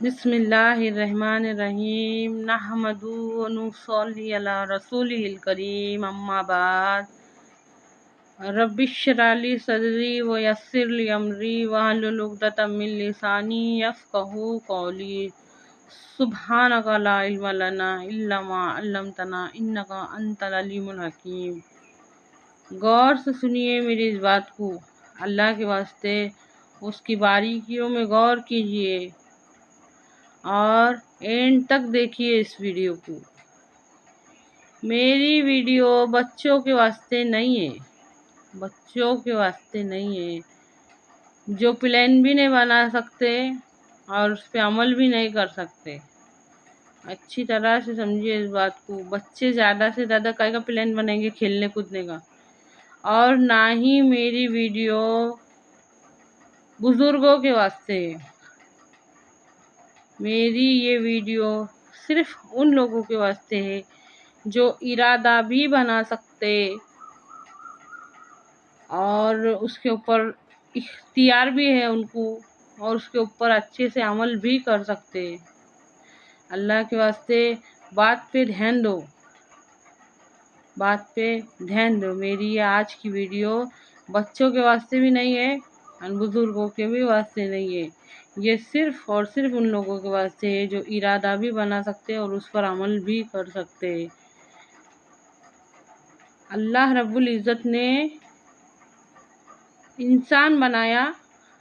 बिस्मिल्लाहिर्रहमानिर्रहीम नहमदु व नुसल्ली अला रसूलिल करीम अम्मा बाद रब्बिश्रह ली सदरी व यस्सिर ली अमरी वहलुल उक़दतम मिन लिसानी यफ़क़हू क़ौली सुब्हानका ला इल्मा लना इल्ला मा अल्लमतना इन्नका अंतल अलीमुल हकीम। गौर से सुनिए मेरी इस बात को, अल्लाह के वास्ते उसकी बारीकियों में गौर कीजिए और एंड तक देखिए इस वीडियो को। मेरी वीडियो बच्चों के वास्ते नहीं है, बच्चों के वास्ते नहीं है जो प्लान भी नहीं बना सकते और उस पर अमल भी नहीं कर सकते। अच्छी तरह से समझिए इस बात को। बच्चे ज़्यादा से ज़्यादा काय का प्लान बनाएंगे खेलने कूदने का, और ना ही मेरी वीडियो बुज़ुर्गों के वास्ते है। मेरी ये वीडियो सिर्फ उन लोगों के वास्ते है जो इरादा भी बना सकते और उसके ऊपर इख्तियार भी है उनको, और उसके ऊपर अच्छे से अमल भी कर सकते। अल्लाह के वास्ते बात पे ध्यान दो, बात पे ध्यान दो। मेरी ये आज की वीडियो बच्चों के वास्ते भी नहीं है और बुज़ुर्गों के भी वास्ते नहीं है। ये सिर्फ और सिर्फ उन लोगों के वास्ते है जो इरादा भी बना सकते और उस पर अमल भी कर सकते। अल्लाह रब्बुल इज़्ज़त ने इंसान बनाया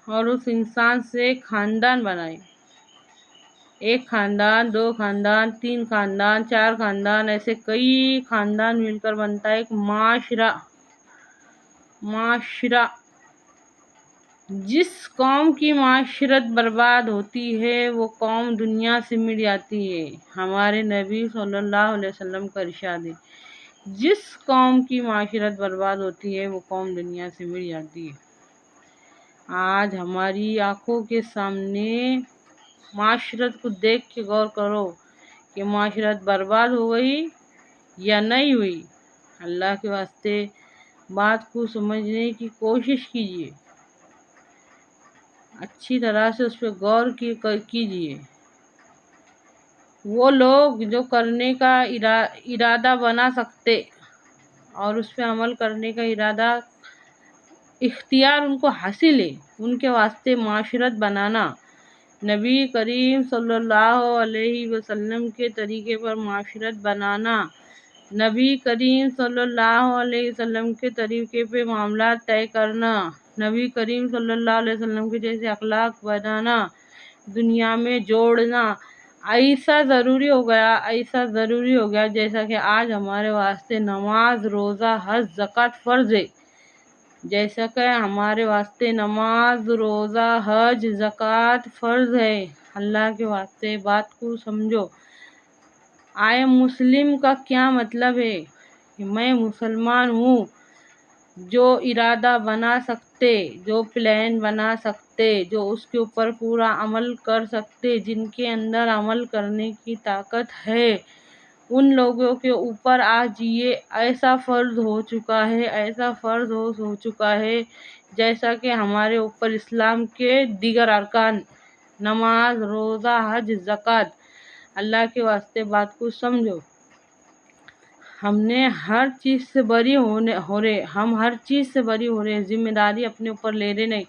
और उस इंसान से ख़ानदान बनाए। एक ख़ानदान, दो ख़ानदान, तीन ख़ानदान, चार ख़ानदान, ऐसे कई ख़ानदान मिलकर बनता है एक माशरा। माशरा जिस कौम की माशरत बर्बाद होती है वो कौम दुनिया से मिट जाती है। हमारे नबी सल्लल्लाहु अलैहि वसल्लम का इरशाद है, जिस कौम की माशरत बर्बाद होती है वो कौम दुनिया से मिट जाती है। आज हमारी आंखों के सामने माशरत को देख के गौर करो कि माशरत बर्बाद हो गई या नहीं हुई। अल्लाह के वास्ते बात को समझने की कोशिश कीजिए, अच्छी तरह से उस पर गौर कीजिए। वो लोग जो करने का इरादा बना सकते और उस पर अमल करने का इरादा इख्तियार उनको हासिल है, उनके वास्ते माशरत बनाना, नबी करीम सल्लल्लाहु अलैहि वसल्लम के तरीके पर माशरत बनाना, नबी करीम सल्लल्लाहु अलैहि वसल्लम के तरीके पे मामला तय करना, नबी करीम सल्लल्लाहु अलैहि वसल्लम के जैसे अखलाक बनाना, दुनिया में जोड़ना ऐसा ज़रूरी हो गया, ऐसा ज़रूरी हो गया जैसा कि आज हमारे वास्ते नमाज, रोज़ा, हज, ज़कात फ़र्ज़ है। जैसा कि हमारे वास्ते नमाज, रोज़ा, हज, ज़कात फ़र्ज़ है। अल्लाह के वास्ते बात को समझो। आई एम मुस्लिम का क्या मतलब है कि मैं मुसलमान हूँ। जो इरादा बना सकते, जो प्लान बना सकते, जो उसके ऊपर पूरा अमल कर सकते, जिनके अंदर अमल करने की ताकत है, उन लोगों के ऊपर आज ये ऐसा फ़र्ज़ हो चुका है, ऐसा फ़र्ज़ हो चुका है जैसा कि हमारे ऊपर इस्लाम के दीगर अरकान नमाज, रोज़ा, हज, ज़कात। अल्लाह के वास्ते बात को समझो। हमने हर चीज़ से बरी हो रहे, हम हर चीज़ से बरी हो रहे, ज़िम्मेदारी अपने ऊपर ले रहे नहीं,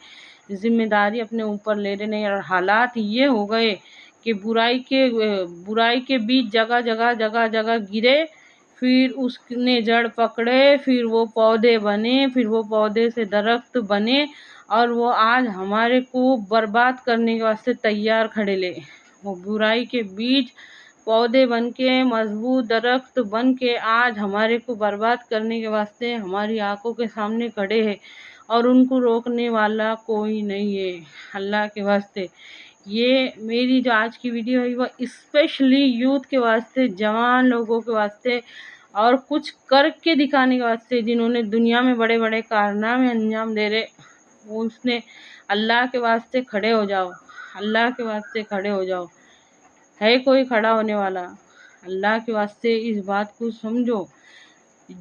ज़िम्मेदारी अपने ऊपर ले रहे नहीं। और हालात ये हो गए कि बुराई के बीज जगह जगह गिरे, फिर उसने जड़ पकड़े, फिर वो पौधे बने, फिर वो पौधे से दरख्त बने, और वो आज हमारे को बर्बाद करने के वास्ते तैयार खड़े ले। वो बुराई के बीज पौधे बन के, मजबूत दरख्त बन के आज हमारे को बर्बाद करने के वास्ते हमारी आंखों के सामने खड़े हैं, और उनको रोकने वाला कोई नहीं है। अल्लाह के वास्ते ये मेरी जो आज की वीडियो है वो स्पेशली यूथ के वास्ते, जवान लोगों के वास्ते, और कुछ करके दिखाने के वास्ते, जिन्होंने दुनिया में बड़े बड़े कारनामे अंजाम दे रहे, उसने अल्लाह के वास्ते खड़े हो जाओ, अल्लाह के वास्ते खड़े हो जाओ। है कोई खड़ा होने वाला? अल्लाह के वास्ते इस बात को समझो।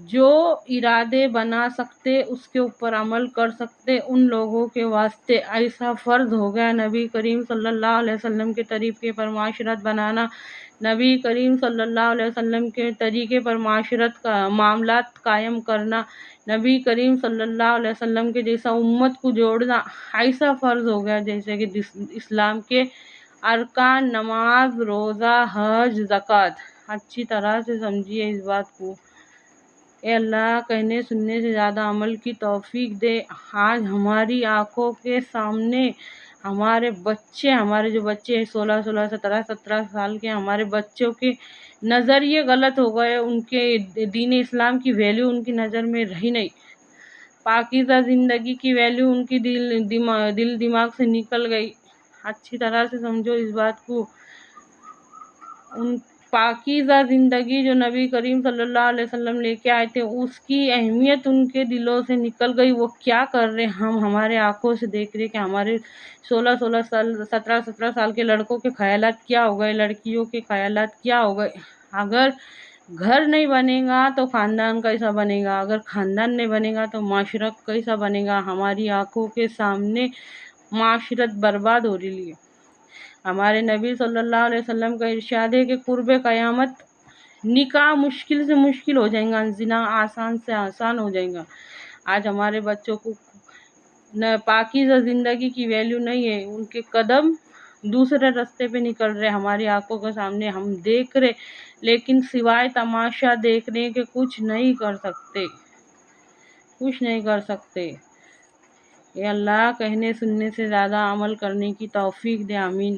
جو ارادے بنا سکتے، اس کے اوپر عمل کر سکتے، ان لوگوں کے واسطے ایسا فرض ہو گیا نبی کریم صلی اللہ علیہ وسلم کے طریقے پر معاشرت بنانا، نبی کریم صلی اللہ علیہ وسلم کے طریقے پر معاشرت کا معاملات قائم کرنا، نبی کریم صلی اللہ علیہ وسلم کے جیسا امت کو جوڑنا ایسا فرض ہو گیا جیسے کہ اسلام کے ارکان نماز، روزہ، حج، زکوٰۃ۔ اچھی طرح سے سمجھیے اس بات کو۔ اے اللہ کہنے سننے سے زیادہ عمل کی توفیق دے۔ آج ہماری آنکھوں کے سامنے ہمارے جو بچے 16 17 سال کے، ہمارے بچوں کے نظریے غلط ہو گئے، ان کے دین اسلام کی ویلیو ان کی نظر میں رہی نہیں، پاکیزہ زندگی کی ویلیو ان کی دل دماغ سے نکل گئی۔ اچھی طرح سے سمجھو اس بات کو۔ ان پاکیزہ زندگی جو نبی کریم صلی اللہ علیہ وسلم لے کے آئے تھے، اس کی اہمیت ان کے دلوں سے نکل گئی۔ وہ کیا کر رہے، ہم ہمارے آنکھوں سے دیکھ رہے کہ ہمارے 16 سال 17 سال کے لڑکوں کے خیالات کیا ہو گئے، لڑکیوں کے خیالات کیا ہو گئے۔ اگر گھر نہیں بنے گا تو خاندان کیسا بنے گا، اگر خاندان نہیں بنے گا تو معاشرہ کیسا بنے گا۔ ہماری آنکھوں کے سامنے معاشرت برباد ہو رہی ہے۔ ہمارے نبی صلی اللہ علیہ وسلم کا ارشاد ہے کہ قرب قیامت نکاح مشکل سے مشکل ہو جائیں گا، زنا آسان سے آسان ہو جائیں گا۔ آج ہمارے بچوں کو پاکیزہ زندگی کی ویلیو نہیں ہے، ان کے قدم دوسرے راستے پہ نکل رہے، ہماری آنکھوں کے سامنے ہم دیکھ رہے، لیکن سوائے تماشا دیکھنے کے کچھ نہیں کر سکتے، کچھ نہیں کر سکتے۔ اے اللہ کہنے سننے سے زیادہ عمل کرنے کی توفیق دے، آمین۔